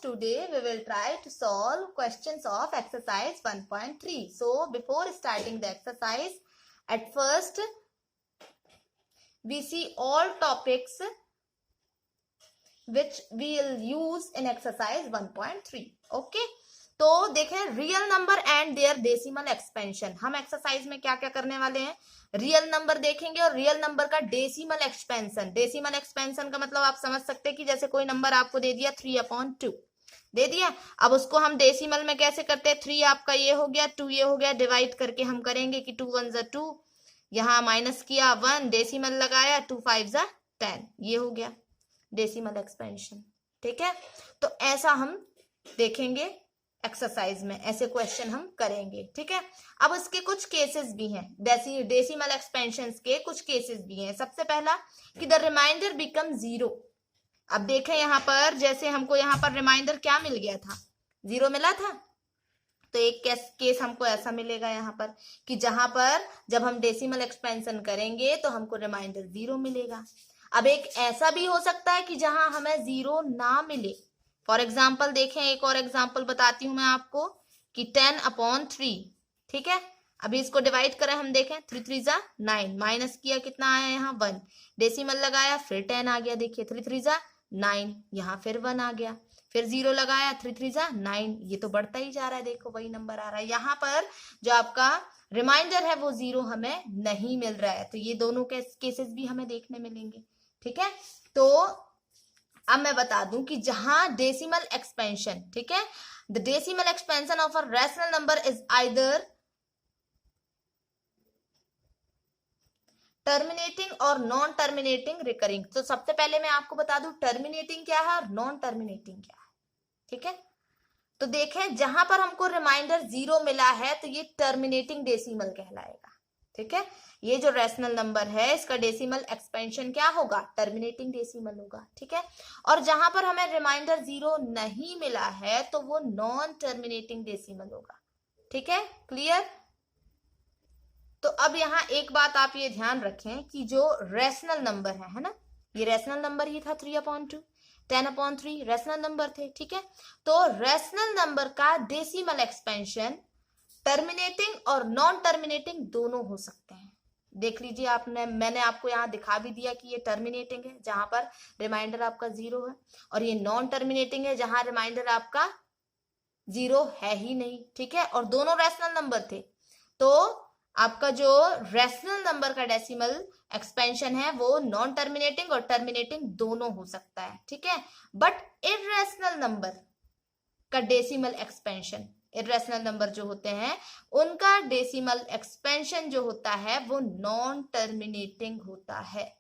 today we will try to solve questions of exercise 1.3. So before starting the exercise, at first we see all topics which we will use in exercise 1.3. Okay, तो देखें real number and their decimal expansion. हम exercise में क्या क्या करने वाले हैं, real number देखेंगे और रियल नंबर का डेसिमल एक्सपेंशन. डेसिमल एक्सपेंशन का मतलब आप समझ सकते हैं कि जैसे कोई नंबर आपको दे दिया 3/2 दे दिया, अब उसको हम डेसिमल में कैसे करते हैं, 3 आपका ये हो गया, 2 ये हो गया, डिवाइड करके हम करेंगे कि 2 1 ज़ा 2, यहाँ माइनस किया 1, डेसिमल लगाया 2 5 ज़ा 10, ये हो गया डेसिमल एक्सपेंशन. ठीक है, तो ऐसा हम देखेंगे एक्सरसाइज में, ऐसे क्वेश्चन हम करेंगे. ठीक है, अब इसके कुछ केसेस भी हैं, डेसिमल एक्सपेंशन के कुछ केसेस भी हैं. सबसे पहला कि द रिमाइंडर बिकम 0. अब देखें यहाँ पर, जैसे हमको यहाँ पर रिमाइंडर क्या मिल गया था, 0 मिला था, तो एक केस हमको ऐसा मिलेगा यहाँ पर कि जहां पर जब हम डेसिमल एक्सपेंशन करेंगे तो हमको रिमाइंडर 0 मिलेगा. अब एक ऐसा भी हो सकता है कि जहां हमें 0 ना मिले. फॉर एग्जाम्पल देखें, एक और एग्जाम्पल बताती हूं मैं आपको कि 10/3. ठीक है, अभी इसको डिवाइड करें, हम देखें 3 3 ज़ा 9, माइनस किया कितना आया यहाँ 1, डेसिमल लगाया फिर 10 आ गया. देखिए 3 3 ज़ा 9, यहाँ फिर 1 आ गया, फिर 0 लगाया 3 3 ज़ा 9, ये तो बढ़ता ही जा रहा है, देखो वही नंबर आ रहा है. यहाँ पर जो आपका रिमाइंडर है वो 0 हमें नहीं मिल रहा है. तो ये दोनों केसेस भी हमें देखने मिलेंगे. ठीक है, तो अब मैं बता दूं कि जहां डेसिमल एक्सपेंशन, ठीक है, the decimal expansion of a rational number is either terminating और नॉन टर्मिनेटिंग रिकरिंग. तो सबसे पहले मैं आपको बता दूं टर्मिनेटिंग क्या है और नॉन टर्मिनेटिंग क्या है. ठीक है, तो देखें जहां पर हमको रिमाइंडर 0 मिला है तो ये टर्मिनेटिंग डेसिमल कहलाएगा. ठीक है, ये जो रैशनल नंबर है इसका डेसिमल एक्सपेंशन क्या होगा, टर्मिनेटिंग डेसिमल होगा. ठीक है, और जहां पर हमें रिमाइंडर 0 नहीं मिला है तो वो नॉन टर्मिनेटिंग डेसिमल होगा. ठीक है, क्लियर. तो अब यहाँ एक बात आप ये ध्यान रखें कि जो रैशनल नंबर है ना, ये रैशनल नंबर ही था 3/2, 10/3 रैशनल नंबर थे. ठीक है, तो रैशनल नंबर का डेसिमल एक्सपेंशन टर्मिनेटिंग और नॉन टर्मिनेटिंग दोनों हो सकते हैं. देख लीजिए आपने, मैंने आपको यहाँ दिखा भी दिया कि ये टर्मिनेटिंग है जहां पर रिमाइंडर आपका 0 है, और ये नॉन टर्मिनेटिंग है जहां रिमाइंडर आपका 0 है ही नहीं. ठीक है, और दोनों रैशनल नंबर थे, तो आपका जो रैशनल नंबर का डेसिमल एक्सपेंशन है वो नॉन टर्मिनेटिंग और टर्मिनेटिंग दोनों हो सकता है. ठीक है, बट इररेशनल नंबर का डेसिमल एक्सपेंशन, इररेशनल नंबर जो होते हैं उनका डेसिमल एक्सपेंशन जो होता है वो नॉन टर्मिनेटिंग होता है.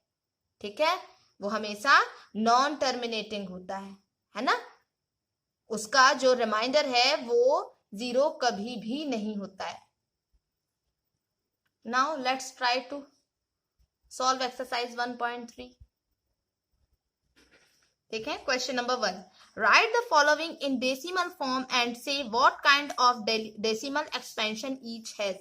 ठीक है, वो हमेशा नॉन टर्मिनेटिंग होता है ना, उसका जो रिमाइंडर है वो 0 कभी भी नहीं होता है. Now let's try to solve exercise 1.3. देखें question number 1, write the following in decimal form and say what kind of decimal expansion each has.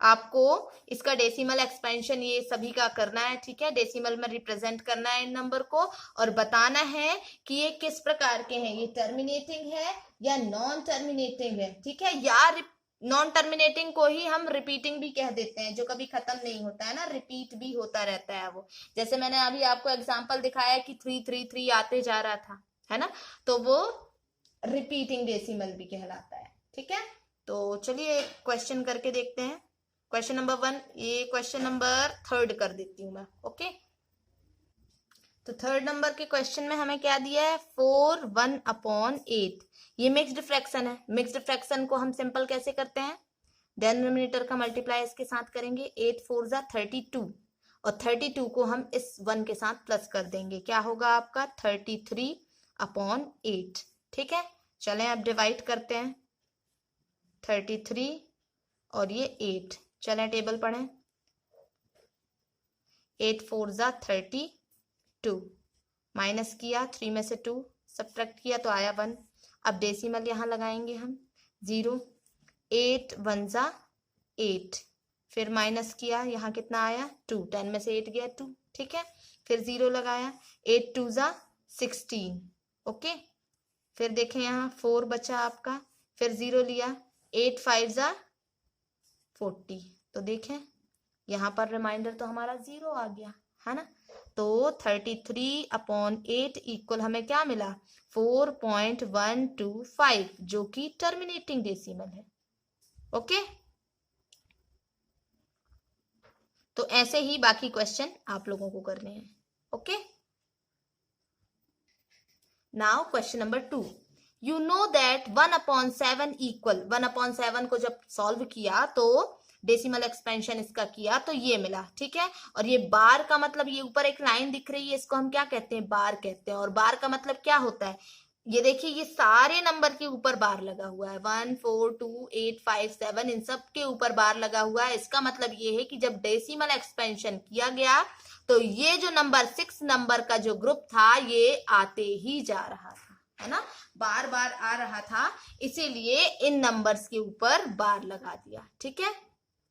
आपको इसका डेसिमल एक्सपेंशन ये सभी का करना है. ठीक है, डेसिमल में रिप्रेजेंट करना है इन नंबर को और बताना है कि ये किस प्रकार के हैं, ये टर्मिनेटिंग है या नॉन टर्मिनेटिंग है. ठीक है, या नॉन टर्मिनेटिंग को ही हम रिपीटिंग भी कह देते हैं, जो कभी खत्म नहीं होता है ना, रिपीट भी होता रहता है वो. जैसे मैंने अभी आपको एग्जांपल दिखाया कि 3 3 3 आते जा रहा था, है ना, तो वो रिपीटिंग डेसिमल भी कहलाता है. ठीक है, तो चलिए क्वेश्चन करके देखते हैं. क्वेश्चन नंबर 1, ये क्वेश्चन नंबर 3 कर देती हूँ मैं. ओके, तो 3 नंबर के क्वेश्चन में हमें क्या दिया है, 4 1/8. ये मिक्स्ड फ्रैक्शन है. मिक्स्ड फ्रैक्शन को हम सिंपल कैसे करते हैं, डिनोमिनेटर का मल्टीप्लाई इसके साथ करेंगे, 8 4 ज़ा 32, और 32 को हम इस 1 के साथ प्लस कर देंगे, क्या होगा आपका 33/8. ठीक है, चलें अब डिवाइड करते हैं, 33 और ये 8. चलें टेबल पढ़ें, 8 4 ज़ा 32, माइनस किया 3 में से 2 सब्ट्रैक्ट किया तो आया 1. अब डेसिमल यहाँ लगाएंगे हम 0, 8 1 ज़ा 8, फिर माइनस किया यहाँ कितना आया 2, 10 में से 8 गया 2. ठीक है, फिर 0 लगाया, 8 2 ज़ा 16. ओके, फिर देखें यहाँ 4 बचा आपका, फिर 0 लिया, 8 5 जा 40। तो देखें यहाँ पर रिमाइंडर तो हमारा 0 आ गया है ना। तो 33/8 इक्वल हमें क्या मिला, 4.125, जो कि टर्मिनेटिंग डेसिमल है। ओके, तो ऐसे ही बाकी क्वेश्चन आप लोगों को करने हैं। Okay, now question number 2, you know that 1/7 equal, 1/7 को जब सॉल्व किया तो डेसिमल एक्सपेंशन इसका किया तो ये मिला, ठीक है। और ये बार का मतलब, ये ऊपर एक लाइन दिख रही है, इसको हम क्या कहते हैं, बार कहते हैं। और बार का मतलब क्या होता है, ये देखिए ये सारे नंबर के ऊपर बार लगा हुआ है, 1 4 2 8 5 7, इन सब के ऊपर बार लगा हुआ है। इसका मतलब ये है कि जब डेसिमल एक्सपेंशन किया गया तो ये जो नंबर 6 नंबर का जो ग्रुप था ये आते ही जा रहा था, है ना, बार बार आ रहा था, इसीलिए इन नंबर्स के ऊपर बार लगा दिया। ठीक है,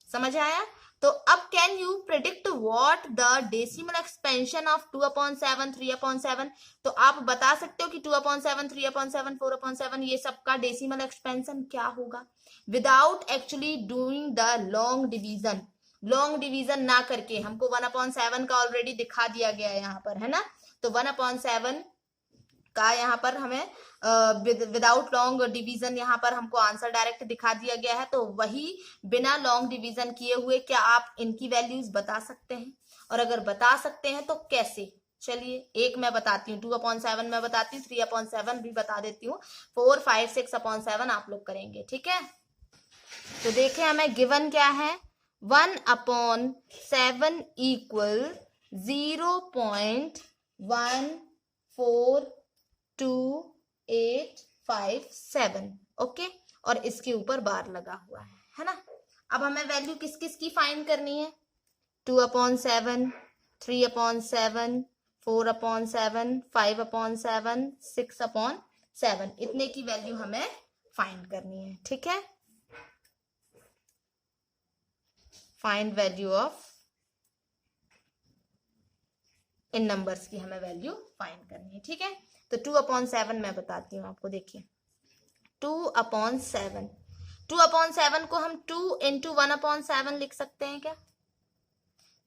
समझ आया। तो अब can you predict what the decimal expansion of 2/7 3/7, तो आप बता सकते हो कि 2/7 3/7 4/7 ये सबका डेसिमल एक्सपेंशन क्या होगा, without actually doing the long division. Long division ना करके हमको 1/7 का ऑलरेडी दिखा दिया गया है यहाँ पर, है ना। तो 1/7 का यहाँ पर हमें विदाउट लॉन्ग डिवीजन यहाँ पर हमको आंसर डायरेक्ट दिखा दिया गया है। तो वही बिना लॉन्ग डिवीजन किए हुए क्या आप इनकी वैल्यूज बता सकते हैं, और अगर बता सकते हैं तो कैसे, चलिए एक मैं बताती हूँ, 2/7 मैं बताती हूँ, 3/7 भी बता देती हूँ, 4 5 6/7 आप लोग करेंगे। ठीक है, तो देखें हमें गिवन क्या है, 1/7 इक्वल 0.142857, ओके, और इसके ऊपर बार लगा हुआ है ना। अब हमें वैल्यू किस किस की फाइंड करनी है, 2/7 3/7 4/7 5/7 6/7, इतने की वैल्यू हमें फाइंड करनी है। ठीक है, find value of, in numbers की हमें वैल्यू फाइंड करनी है। ठीक है, तो 2/7 मैं बताती हूँ आपको, देखिए 2/7 को हम 2 × 1/7 लिख सकते हैं क्या,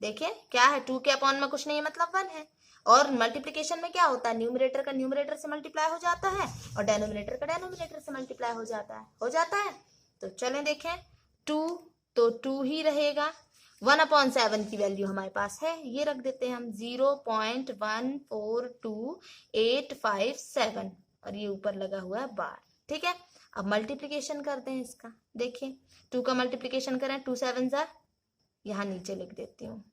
देखिए क्या है, 2 के अपॉन में कुछ नहीं है मतलब 1 है, और मल्टीप्लीकेशन में क्या होता है, न्यूमरेटर का न्यूमरेटर से मल्टीप्लाई हो जाता है और डेनोमिनेटर का डेनोमिनेटर से मल्टीप्लाई हो जाता है। तो चलें देखें, 2 तो 2 ही रहेगा, 1/7 की वैल्यू हमारे पास है, ये रख देते हैं हम 0.142857, और ये ऊपर लगा हुआ है बार। ठीक है, अब मल्टीप्लीकेशन करते हैं इसका, देखिए 2 का मल्टीप्लीकेशन करें, 2 7 जा, यहाँ नीचे लिख देती हूँ,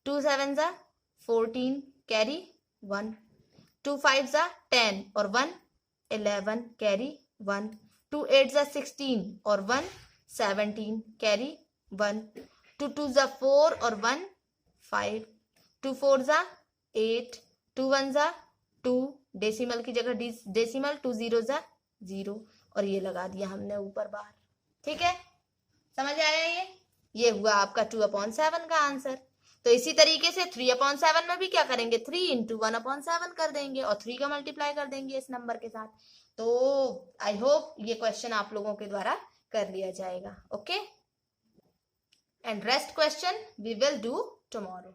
2 7 जा 14 कैरी 1, 2 5 जा 10 और 1 11 कैरी 1, 2 8 जा 16 और 1 17 कैरी 1, 2 2 जा 4 और 1 5, 2 4 जा 8, 2 1 जा 2, डेसिमल की जगह डेसिमल, 2 0 जा 0, और ये लगा दिया हमने ऊपर बाहर। ठीक है, समझ आया, ये हुआ आपका 2/7 का आंसर। तो इसी तरीके से 3/7 में भी क्या करेंगे, 3 × 1/7 कर देंगे और 3 का मल्टीप्लाई कर देंगे इस नंबर के साथ। तो आई होप ये क्वेश्चन आप लोगों के द्वारा कर लिया जाएगा। Okay, and rest question we will do tomorrow.